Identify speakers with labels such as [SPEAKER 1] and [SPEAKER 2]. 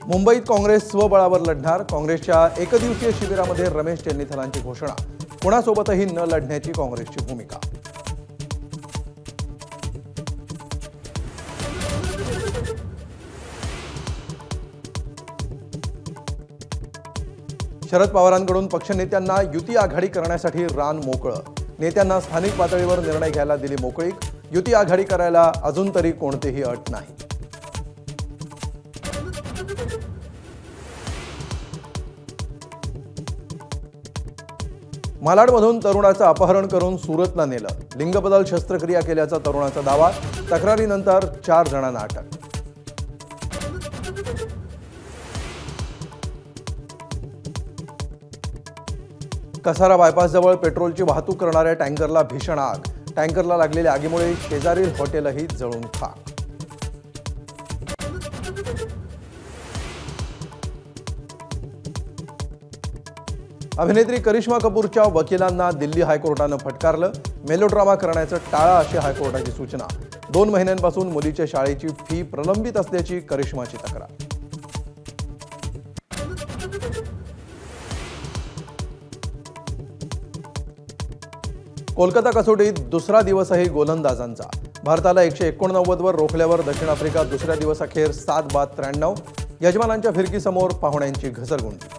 [SPEAKER 1] मुंबईत काँग्रेस स्वबळावर लढणार। काँग्रेसच्या एकदिवसीय शिबिरामध्ये रमेश चेन्नीथलांची घोषणा। कोणासोबतही न लढण्याची काँग्रेसची भूमिका। शरद पवारांकडून पक्षनेत्यांना युती आघाडी करण्यासाठी रान मोकळं। नेत्यांना स्थानिक पातळीवर निर्णय घ्यायला दिली मोकळीक। युती आघाडी करायला अजून तरी कोणतीही अट नाही। मालाडमधून तरुणाचं अपहरण करून सुरतला नेलं। लिंगबदल शस्त्रक्रिया केल्याचा तरुणाचा दावा। तक्रारीनंतर 4 जणांना अटक। कसारा बायपासजवळ पेट्रोलची वाहतूक करणाऱ्या टँकरला भीषण आग। टँकरला लागलेल्या आगीमुळे शेजारील हॉटेलही जळून खाक। अभिनेत्री करिश्मा कपूरच्या वकिलांना दिल्ली हायकोर्टानं फटकारलं। मेलोड्रामा करण्याचं टाळा अशी हायकोर्टाची सूचना। 2 महिन्यांपासून मुलीच्या शाळेची फी प्रलंबित असल्याची करिश्माची तक्रार। कोलकाता कसोटीत दुसरा दिवसही गोलंदाजांचा। भारताला 189 वर रोखल्यावर दक्षिण आफ्रिका दुसऱ्या दिवसाखेर 7 बाद 93। यजमानांच्या फिरकीसमोर पाहुण्यांची घसरगुंडी।